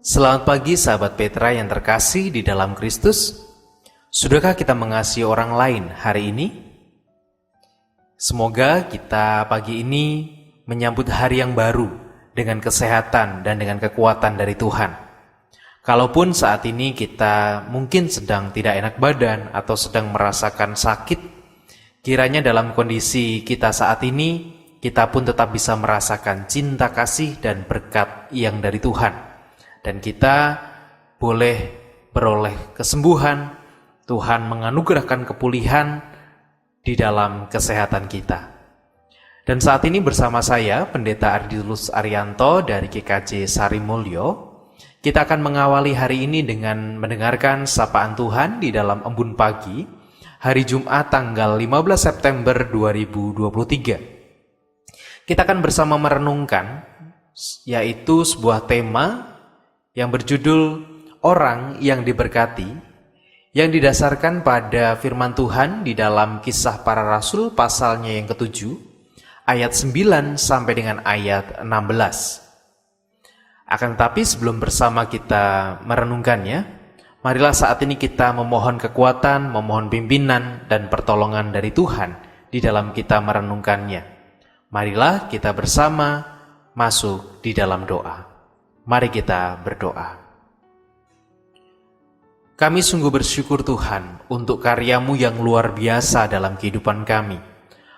Selamat pagi sahabat Petra yang terkasih di dalam Kristus. Sudahkah kita mengasihi orang lain hari ini? Semoga kita pagi ini menyambut hari yang baru dengan kesehatan dan dengan kekuatan dari Tuhan. Kalaupun saat ini kita mungkin sedang tidak enak badan atau sedang merasakan sakit, kiranya dalam kondisi kita saat ini, kita pun tetap bisa merasakan cinta kasih dan berkat yang dari Tuhan. Dan kita boleh beroleh kesembuhan, Tuhan menganugerahkan kepulihan di dalam kesehatan kita. Dan saat ini bersama saya, Pendeta Ardilus Arianto dari GKJ Sarimulyo, kita akan mengawali hari ini dengan mendengarkan sapaan Tuhan di dalam Embun Pagi, hari Jumat tanggal 15 September 2023. Kita akan bersama merenungkan, yaitu sebuah tema yang berjudul Orang yang Diberkati, yang didasarkan pada firman Tuhan di dalam Kisah Para Rasul pasalnya yang ke-7, ayat 9 sampai dengan ayat 16. Akan tetapi sebelum bersama kita merenungkannya, marilah saat ini kita memohon kekuatan, memohon pimpinan dan pertolongan dari Tuhan di dalam kita merenungkannya. Marilah kita bersama masuk di dalam doa. Mari kita berdoa. Kami sungguh bersyukur Tuhan untuk karya-Mu yang luar biasa dalam kehidupan kami.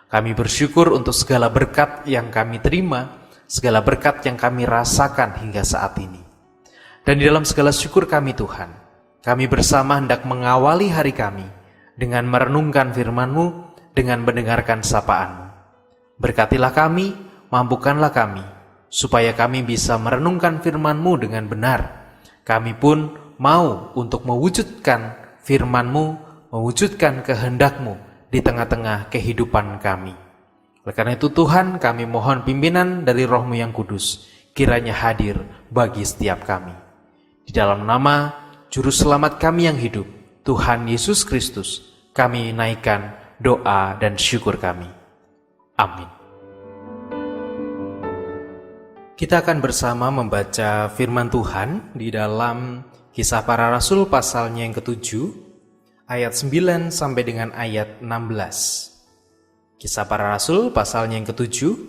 Kami bersyukur untuk segala berkat yang kami terima, segala berkat yang kami rasakan hingga saat ini. Dan di dalam segala syukur kami Tuhan, kami bersama hendak mengawali hari kami dengan merenungkan firman-Mu, dengan mendengarkan sapaan-Mu. Berkatilah kami, mampukanlah kami, supaya kami bisa merenungkan firman-Mu dengan benar. Kami pun mau untuk mewujudkan firman-Mu, mewujudkan kehendak-Mu di tengah-tengah kehidupan kami. Oleh karena itu Tuhan, kami mohon pimpinan dari Roh-Mu yang kudus, kiranya hadir bagi setiap kami. Di dalam nama Juru Selamat kami yang hidup, Tuhan Yesus Kristus, kami naikkan doa dan syukur kami. Amin. Kita akan bersama membaca firman Tuhan di dalam Kisah Para Rasul pasalnya yang ke-7, ayat 9 sampai dengan ayat 16. Kisah Para Rasul pasalnya yang ke-7,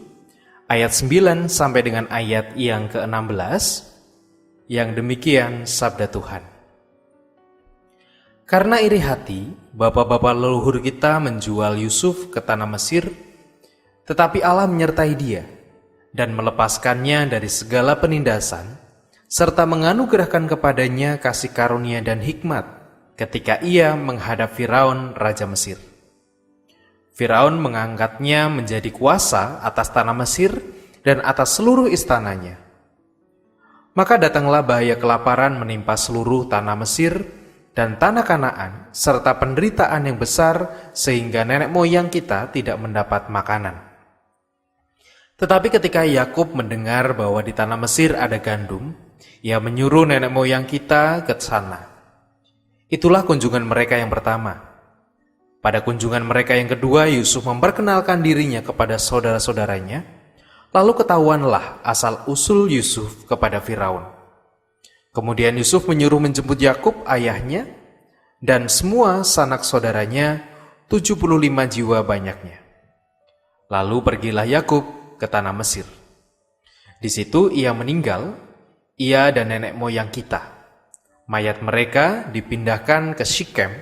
ayat 9 sampai dengan ayat yang ke-16, yang demikian sabda Tuhan. Karena iri hati, bapak-bapak leluhur kita menjual Yusuf ke tanah Mesir, tetapi Allah menyertai dia dan melepaskannya dari segala penindasan, serta menganugerahkan kepadanya kasih karunia dan hikmat ketika ia menghadap Firaun, Raja Mesir. Firaun mengangkatnya menjadi kuasa atas tanah Mesir dan atas seluruh istananya. Maka datanglah bahaya kelaparan menimpa seluruh tanah Mesir dan tanah Kanaan, serta penderitaan yang besar sehingga nenek moyang kita tidak mendapat makanan. Tetapi ketika Yakub mendengar bahwa di tanah Mesir ada gandum, ia menyuruh nenek moyang kita ke sana. Itulah kunjungan mereka yang pertama. Pada kunjungan mereka yang kedua, Yusuf memperkenalkan dirinya kepada saudara-saudaranya, lalu ketahuanlah asal-usul Yusuf kepada Firaun. Kemudian Yusuf menyuruh menjemput Yakub ayahnya dan semua sanak saudaranya, 75 jiwa banyaknya. Lalu pergilah Yakub ke tanah Mesir. Di situ ia meninggal, ia dan nenek moyang kita. Mayat mereka dipindahkan ke Sikem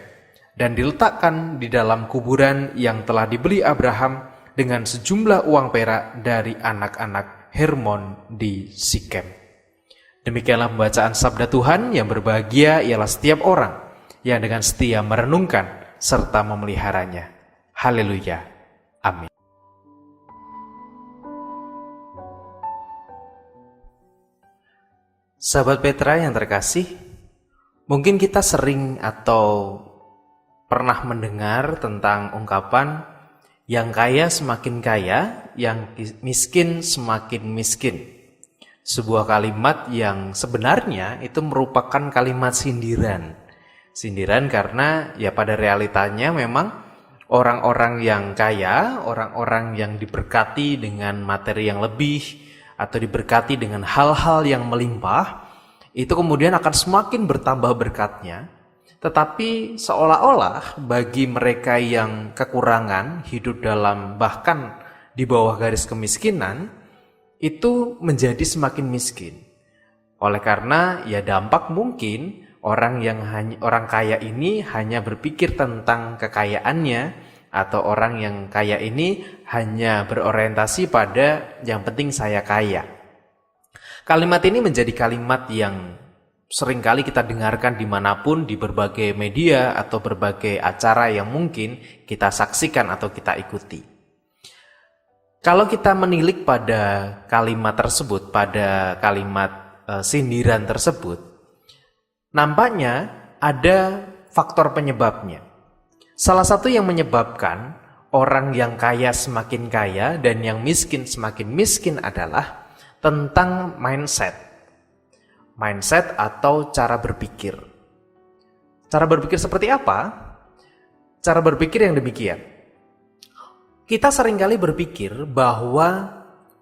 dan diletakkan di dalam kuburan yang telah dibeli Abraham dengan sejumlah uang perak dari anak-anak Hermon di Sikem. Demikianlah pembacaan sabda Tuhan. Yang berbahagia ialah setiap orang yang dengan setia merenungkan serta memeliharanya. Haleluya. Amin. Sahabat Petra yang terkasih, mungkin kita sering atau pernah mendengar tentang ungkapan yang kaya semakin kaya, yang miskin semakin miskin. Sebuah kalimat yang sebenarnya itu merupakan kalimat sindiran. Sindiran karena ya pada realitanya memang orang-orang yang kaya, orang-orang yang diberkati dengan materi yang lebih, atau diberkati dengan hal-hal yang melimpah, itu kemudian akan semakin bertambah berkatnya. Tetapi seolah-olah bagi mereka yang kekurangan, hidup dalam bahkan di bawah garis kemiskinan, itu menjadi semakin miskin. Oleh karena ya dampak mungkin orang kaya ini hanya berpikir tentang kekayaannya, atau orang yang kaya ini hanya berorientasi pada yang penting saya kaya. Kalimat ini menjadi kalimat yang seringkali kita dengarkan dimanapun, di berbagai media atau berbagai acara yang mungkin kita saksikan atau kita ikuti. Kalau kita menilik pada kalimat tersebut, pada kalimat sindiran tersebut, nampaknya ada faktor penyebabnya. Salah satu yang menyebabkan orang yang kaya semakin kaya dan yang miskin semakin miskin adalah tentang mindset atau cara berpikir. Cara berpikir seperti apa? Cara berpikir yang demikian. Kita seringkali berpikir bahwa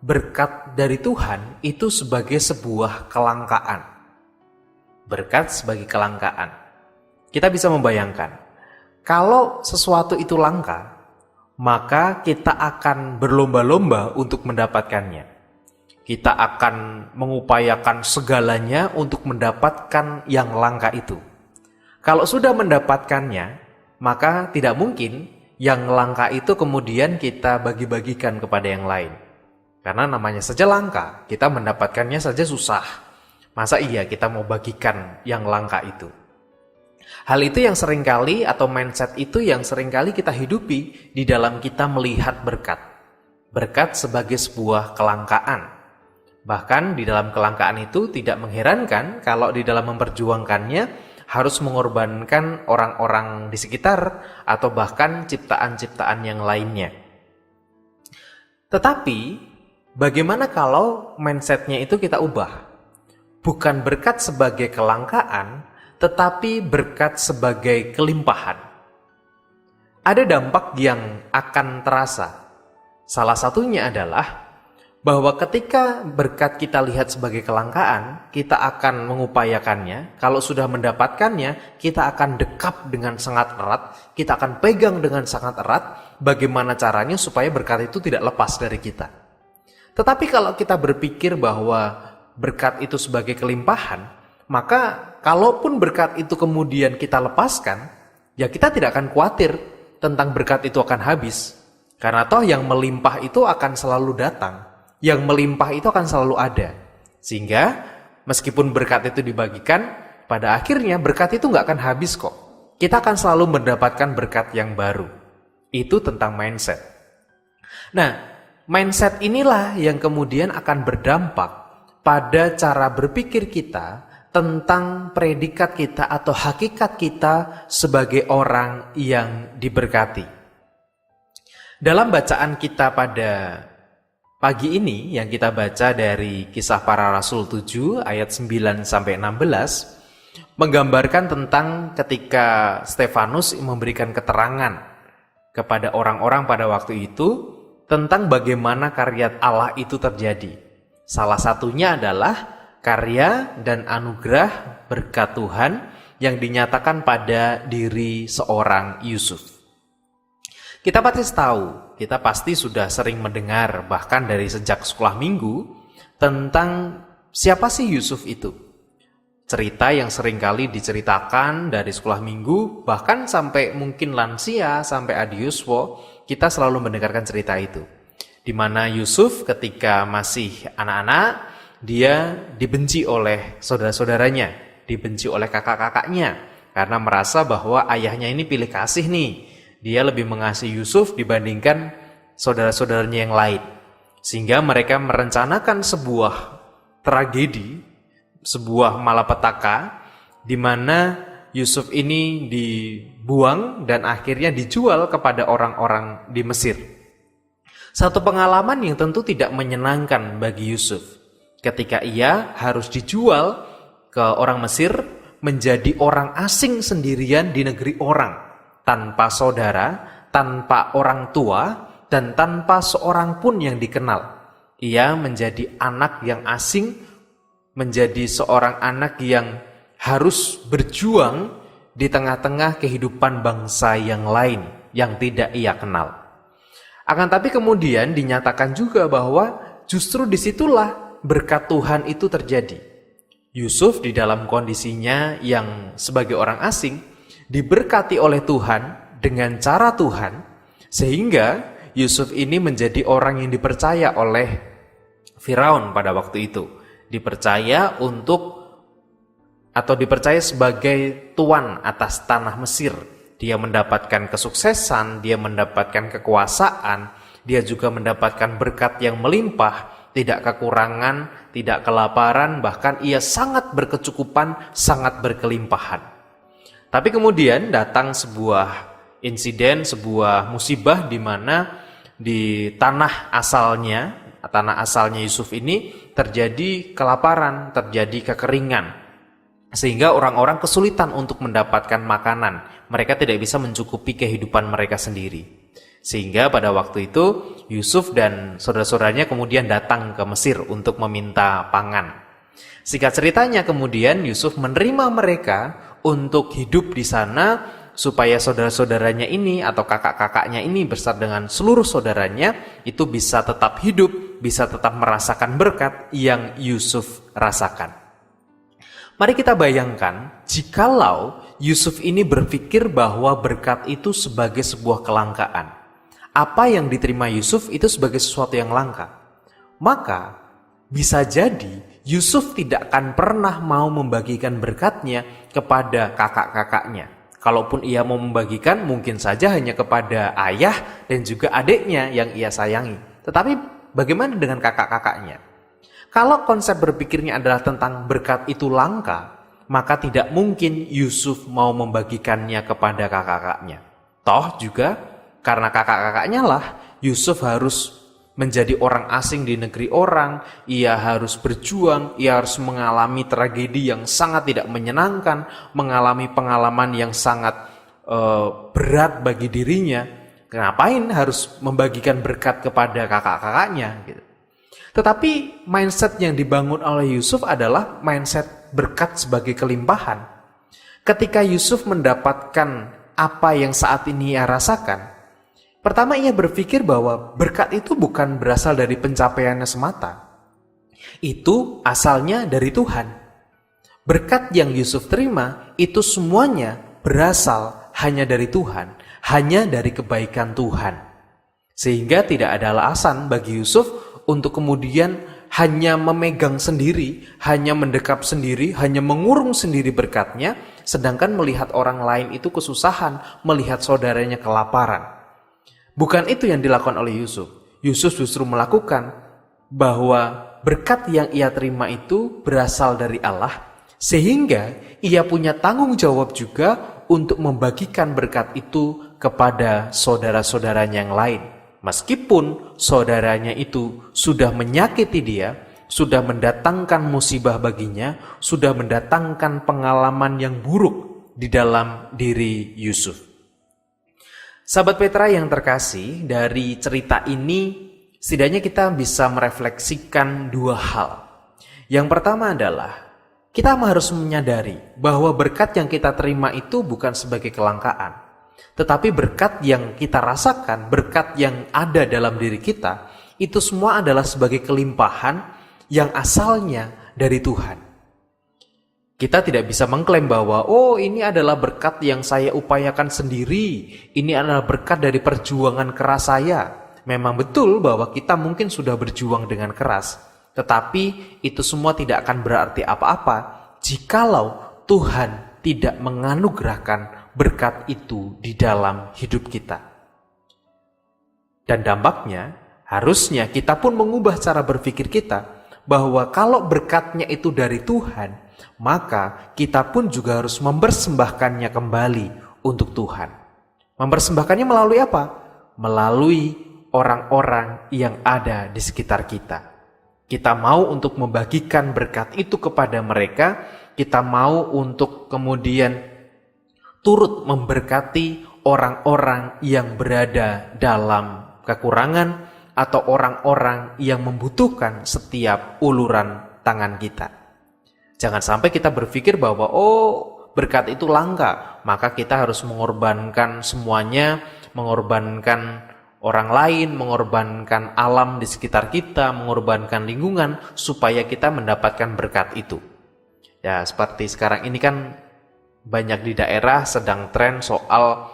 berkat dari Tuhan itu sebagai sebuah kelangkaan. Berkat sebagai kelangkaan. Kita bisa membayangkan, kalau sesuatu itu langka, maka kita akan berlomba-lomba untuk mendapatkannya. Kita akan mengupayakan segalanya untuk mendapatkan yang langka itu. Kalau sudah mendapatkannya, maka tidak mungkin yang langka itu kemudian kita bagi-bagikan kepada yang lain. Karena namanya saja langka, kita mendapatkannya saja susah. Masa iya kita mau bagikan yang langka itu? Hal itu yang seringkali, atau mindset itu yang seringkali kita hidupi di dalam kita melihat berkat. Berkat sebagai sebuah kelangkaan. Bahkan di dalam kelangkaan itu tidak mengherankan kalau di dalam memperjuangkannya harus mengorbankan orang-orang di sekitar atau bahkan ciptaan-ciptaan yang lainnya. Tetapi bagaimana kalau mindsetnya itu kita ubah? Bukan berkat sebagai kelangkaan, tetapi berkat sebagai kelimpahan. Ada dampak yang akan terasa. Salah satunya adalah bahwa ketika berkat kita lihat sebagai kelangkaan, kita akan mengupayakannya. Kalau sudah mendapatkannya, kita akan dekap dengan sangat erat, kita akan pegang dengan sangat erat, bagaimana caranya supaya berkat itu tidak lepas dari kita. Tetapi kalau kita berpikir bahwa berkat itu sebagai kelimpahan, maka kalaupun berkat itu kemudian kita lepaskan, ya kita tidak akan khawatir tentang berkat itu akan habis. Karena toh yang melimpah itu akan selalu datang. Yang melimpah itu akan selalu ada. Sehingga meskipun berkat itu dibagikan, pada akhirnya berkat itu nggak akan habis kok. Kita akan selalu mendapatkan berkat yang baru. Itu tentang mindset. Nah, mindset inilah yang kemudian akan berdampak pada cara berpikir kita tentang predikat kita atau hakikat kita sebagai orang yang diberkati. Dalam bacaan kita pada pagi ini yang kita baca dari Kisah Para Rasul 7 ayat 9-16 menggambarkan tentang ketika Stefanus memberikan keterangan kepada orang-orang pada waktu itu tentang bagaimana karya Allah itu terjadi. Salah satunya adalah karya dan anugerah berkat Tuhan yang dinyatakan pada diri seorang Yusuf. Kita pasti sudah sering mendengar bahkan dari sejak sekolah minggu tentang siapa sih Yusuf itu. Cerita yang seringkali diceritakan dari sekolah minggu, bahkan sampai mungkin lansia, sampai adiuswo, kita selalu mendengarkan cerita itu. Di mana Yusuf ketika masih anak-anak, dia dibenci oleh saudara-saudaranya, dibenci oleh kakak-kakaknya, karena merasa bahwa ayahnya ini pilih kasih nih. Dia lebih mengasihi Yusuf dibandingkan saudara-saudaranya yang lain. Sehingga mereka merencanakan sebuah tragedi, sebuah malapetaka, di mana Yusuf ini dibuang dan akhirnya dijual kepada orang-orang di Mesir. Satu pengalaman yang tentu tidak menyenangkan bagi Yusuf, ketika ia harus dijual ke orang Mesir menjadi orang asing sendirian di negeri orang. Tanpa saudara, tanpa orang tua, dan tanpa seorang pun yang dikenal. Ia menjadi anak yang asing menjadi seorang anak yang harus berjuang di tengah-tengah kehidupan bangsa yang lain yang tidak ia kenal. Akan tapi kemudian dinyatakan juga bahwa justru disitulah berkat Tuhan itu terjadi. Yusuf di dalam kondisinya yang sebagai orang asing diberkati oleh Tuhan dengan cara Tuhan, sehingga Yusuf ini menjadi orang yang dipercaya oleh Firaun pada waktu itu. Dipercaya dipercaya sebagai tuan atas tanah Mesir. Dia mendapatkan kesuksesan, dia mendapatkan kekuasaan, dia juga mendapatkan berkat yang melimpah, tidak kekurangan, tidak kelaparan, bahkan ia sangat berkecukupan, sangat berkelimpahan. Tapi kemudian datang sebuah insiden, sebuah musibah di mana di tanah asalnya Yusuf ini terjadi kelaparan, terjadi kekeringan. Sehingga orang-orang kesulitan untuk mendapatkan makanan. Mereka tidak bisa mencukupi kehidupan mereka sendiri. Sehingga pada waktu itu Yusuf dan saudara-saudaranya kemudian datang ke Mesir untuk meminta pangan. Singkat ceritanya kemudian Yusuf menerima mereka untuk hidup di sana supaya saudara-saudaranya ini atau kakak-kakaknya ini beserta dengan seluruh saudaranya itu bisa tetap hidup, bisa tetap merasakan berkat yang Yusuf rasakan. Mari kita bayangkan, jikalau Yusuf ini berpikir bahwa berkat itu sebagai sebuah kelangkaan. Apa yang diterima Yusuf itu sebagai sesuatu yang langka. Maka bisa jadi Yusuf tidak akan pernah mau membagikan berkatnya kepada kakak-kakaknya. Kalaupun ia mau membagikan, mungkin saja hanya kepada ayah dan juga adiknya yang ia sayangi. Tetapi bagaimana dengan kakak-kakaknya? Kalau konsep berpikirnya adalah tentang berkat itu langka, maka tidak mungkin Yusuf mau membagikannya kepada kakak-kakaknya. Toh juga karena kakak-kakaknya lah Yusuf harus menjadi orang asing di negeri orang, ia harus berjuang, ia harus mengalami tragedi yang sangat tidak menyenangkan, mengalami pengalaman yang sangat berat bagi dirinya. Ngapain harus membagikan berkat kepada kakak-kakaknya gitu. Tetapi mindset yang dibangun oleh Yusuf adalah mindset berkat sebagai kelimpahan. Ketika Yusuf mendapatkan apa yang saat ini ia rasakan, pertama ia berpikir bahwa berkat itu bukan berasal dari pencapaiannya semata. Itu asalnya dari Tuhan. Berkat yang Yusuf terima itu semuanya berasal hanya dari Tuhan, hanya dari kebaikan Tuhan. Sehingga tidak ada alasan bagi Yusuf untuk kemudian hanya memegang sendiri, hanya mendekap sendiri, hanya mengurung sendiri berkatnya, sedangkan melihat orang lain itu kesusahan, melihat saudaranya kelaparan. Bukan itu yang dilakukan oleh Yusuf. Yusuf justru melakukan bahwa berkat yang ia terima itu berasal dari Allah, sehingga ia punya tanggung jawab juga untuk membagikan berkat itu kepada saudara-saudaranya yang lain. Meskipun saudaranya itu sudah menyakiti dia, sudah mendatangkan musibah baginya, sudah mendatangkan pengalaman yang buruk di dalam diri Yusuf. Sahabat Petra yang terkasih, dari cerita ini setidaknya kita bisa merefleksikan dua hal. Yang pertama adalah kita harus menyadari bahwa berkat yang kita terima itu bukan sebagai kelangkaan. Tetapi berkat yang kita rasakan, berkat yang ada dalam diri kita, itu semua adalah sebagai kelimpahan yang asalnya dari Tuhan. Kita tidak bisa mengklaim bahwa, ini adalah berkat yang saya upayakan sendiri, ini adalah berkat dari perjuangan keras saya. Memang betul bahwa kita mungkin sudah berjuang dengan keras, tetapi itu semua tidak akan berarti apa-apa jikalau Tuhan tidak menganugerahkan berkat itu di dalam hidup kita. Dan dampaknya, harusnya kita pun mengubah cara berpikir kita, bahwa kalau berkatnya itu dari Tuhan, maka kita pun juga harus mempersembahkannya kembali untuk Tuhan. Mempersembahkannya melalui apa? Melalui orang-orang yang ada di sekitar kita. Kita mau untuk membagikan berkat itu kepada mereka, kita mau untuk kemudian turut memberkati orang-orang yang berada dalam kekurangan atau orang-orang yang membutuhkan setiap uluran tangan kita. Jangan sampai kita berpikir bahwa berkat itu langka, maka kita harus mengorbankan semuanya, mengorbankan orang lain, mengorbankan alam di sekitar kita, mengorbankan lingkungan supaya kita mendapatkan berkat itu. Ya, seperti sekarang ini kan banyak di daerah sedang tren soal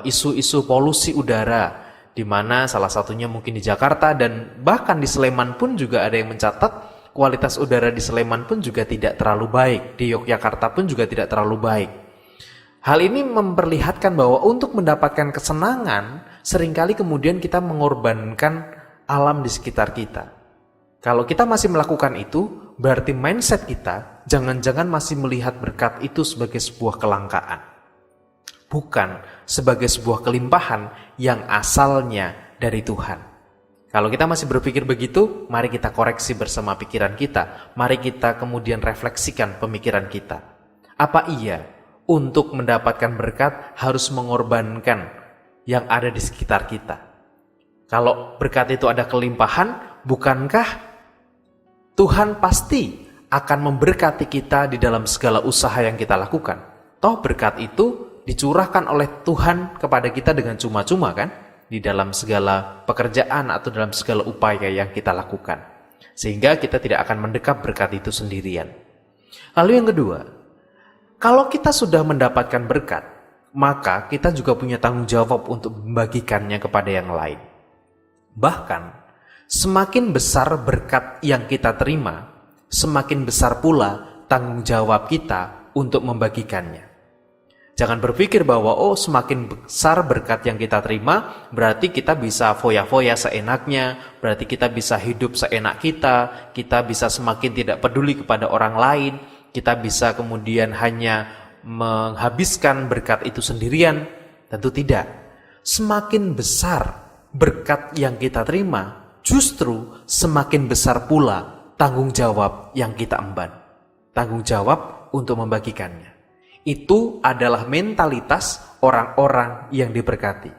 isu-isu polusi udara, di mana salah satunya mungkin di Jakarta dan bahkan di Sleman pun juga ada yang mencatat kualitas udara di Sleman pun juga tidak terlalu baik, di Yogyakarta pun juga tidak terlalu baik. Hal ini memperlihatkan bahwa untuk mendapatkan kesenangan, seringkali kemudian kita mengorbankan alam di sekitar kita. Kalau kita masih melakukan itu, berarti mindset kita jangan-jangan masih melihat berkat itu sebagai sebuah kelangkaan, bukan sebagai sebuah kelimpahan yang asalnya dari Tuhan. Kalau kita masih berpikir begitu, mari kita koreksi bersama pikiran kita. Mari kita kemudian refleksikan pemikiran kita. Apa iya untuk mendapatkan berkat harus mengorbankan yang ada di sekitar kita? Kalau berkat itu ada kelimpahan, bukankah Tuhan pasti akan memberkati kita di dalam segala usaha yang kita lakukan? Toh berkat itu dicurahkan oleh Tuhan kepada kita dengan cuma-cuma kan? Di dalam segala pekerjaan atau dalam segala upaya yang kita lakukan. Sehingga kita tidak akan mendekap berkat itu sendirian. Lalu yang kedua, kalau kita sudah mendapatkan berkat, maka kita juga punya tanggung jawab untuk membagikannya kepada yang lain. Bahkan, semakin besar berkat yang kita terima, semakin besar pula tanggung jawab kita untuk membagikannya. Jangan berpikir bahwa semakin besar berkat yang kita terima, berarti kita bisa foya-foya seenaknya, berarti kita bisa hidup seenak kita bisa semakin tidak peduli kepada orang lain, kita bisa kemudian hanya menghabiskan berkat itu sendirian. Tentu tidak. Semakin besar berkat yang kita terima, justru semakin besar pula tanggung jawab yang kita emban. Tanggung jawab untuk membagikannya. Itu adalah mentalitas orang-orang yang diberkati.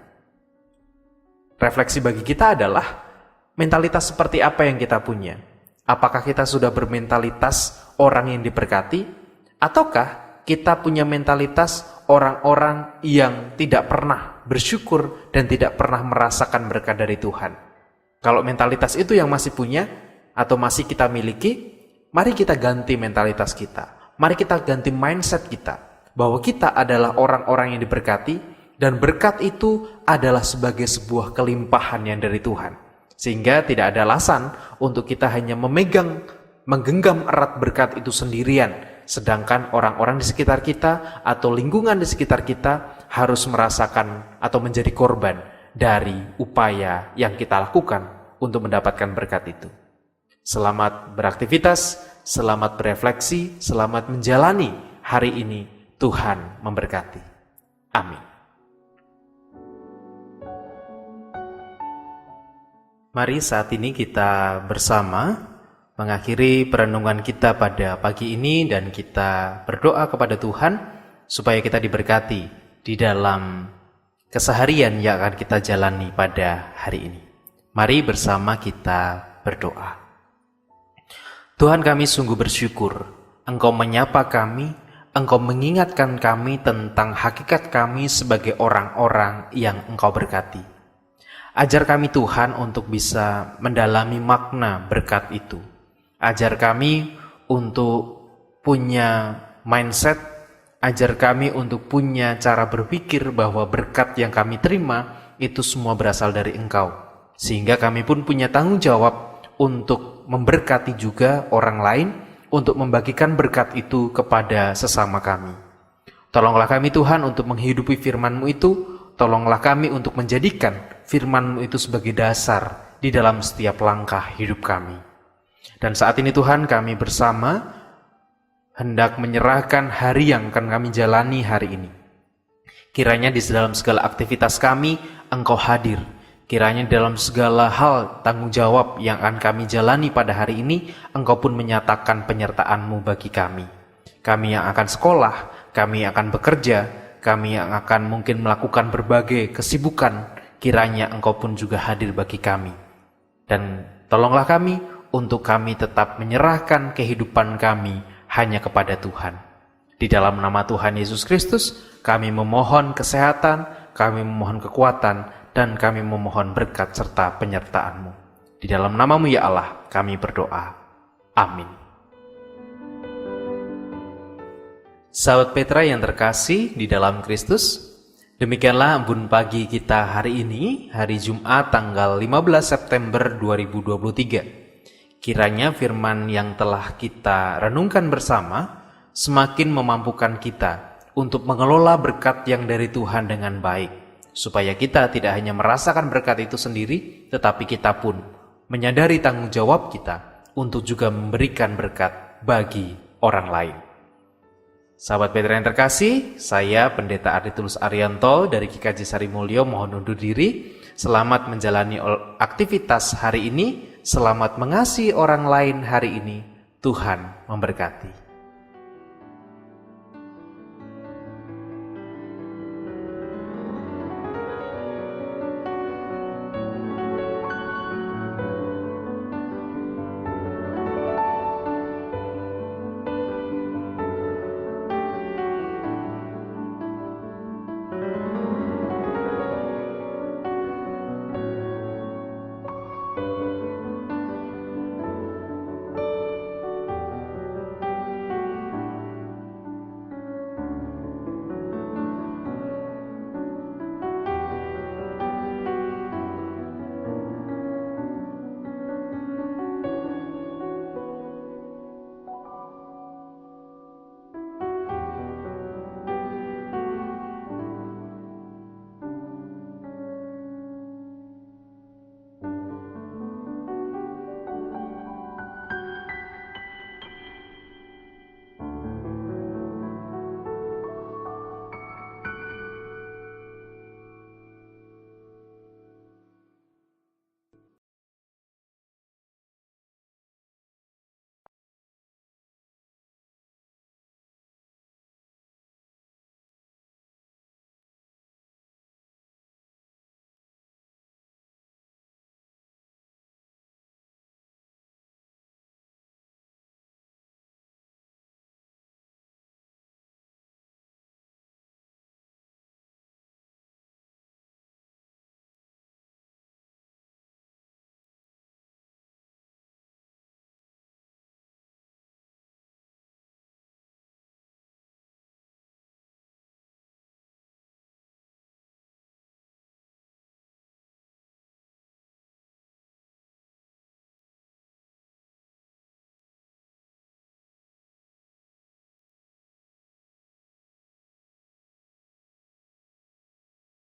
Refleksi bagi kita adalah mentalitas seperti apa yang kita punya. Apakah kita sudah bermentalitas orang yang diberkati? Ataukah kita punya mentalitas orang-orang yang tidak pernah bersyukur dan tidak pernah merasakan berkat dari Tuhan? Kalau mentalitas itu yang masih punya atau masih kita miliki, mari kita ganti mentalitas kita. Mari kita ganti mindset kita. Bahwa kita adalah orang-orang yang diberkati dan berkat itu adalah sebagai sebuah kelimpahan yang dari Tuhan. Sehingga tidak ada alasan untuk kita hanya menggenggam erat berkat itu sendirian. Sedangkan orang-orang di sekitar kita atau lingkungan di sekitar kita harus merasakan atau menjadi korban dari upaya yang kita lakukan untuk mendapatkan berkat itu. Selamat beraktivitas, selamat berefleksi, selamat menjalani hari ini. Tuhan memberkati. Amin. Mari saat ini kita bersama mengakhiri perenungan kita pada pagi ini dan kita berdoa kepada Tuhan supaya kita diberkati di dalam keseharian yang akan kita jalani pada hari ini. Mari bersama kita berdoa. Tuhan, kami sungguh bersyukur Engkau menyapa kami, Engkau mengingatkan kami tentang hakikat kami sebagai orang-orang yang Engkau berkati. Ajar kami Tuhan untuk bisa mendalami makna berkat itu. Ajar kami untuk punya mindset, ajar kami untuk punya cara berpikir bahwa berkat yang kami terima itu semua berasal dari Engkau. Sehingga kami pun punya tanggung jawab untuk memberkati juga orang lain, untuk membagikan berkat itu kepada sesama kami. Tolonglah kami Tuhan untuk menghidupi firman-Mu itu, tolonglah kami untuk menjadikan firman-Mu itu sebagai dasar di dalam setiap langkah hidup kami. Dan saat ini Tuhan, kami bersama hendak menyerahkan hari yang akan kami jalani hari ini. Kiranya di dalam segala aktivitas kami, Engkau hadir. Kiranya dalam segala hal tanggung jawab yang akan kami jalani pada hari ini, Engkau pun menyatakan penyertaan-Mu bagi kami. Kami yang akan sekolah, kami yang akan bekerja, kami yang akan mungkin melakukan berbagai kesibukan, kiranya Engkau pun juga hadir bagi kami. Dan tolonglah kami untuk kami tetap menyerahkan kehidupan kami hanya kepada Tuhan. Di dalam nama Tuhan Yesus Kristus, kami memohon kesehatan, kami memohon kekuatan, dan kami memohon berkat serta penyertaan-Mu. Di dalam nama-Mu ya Allah, kami berdoa. Amin. Sahabat Petra yang terkasih di dalam Kristus, demikianlah embun pagi kita hari ini, hari Jumat tanggal 15 September 2023. Kiranya firman yang telah kita renungkan bersama semakin memampukan kita untuk mengelola berkat yang dari Tuhan dengan baik, supaya kita tidak hanya merasakan berkat itu sendiri, tetapi kita pun menyadari tanggung jawab kita untuk juga memberikan berkat bagi orang lain. Sahabat Petra yang terkasih, saya Pendeta Arditulus Arianto dari GKJ Sarimulyo mohon undur diri. Selamat menjalani aktivitas hari ini, selamat mengasihi orang lain hari ini. Tuhan memberkati.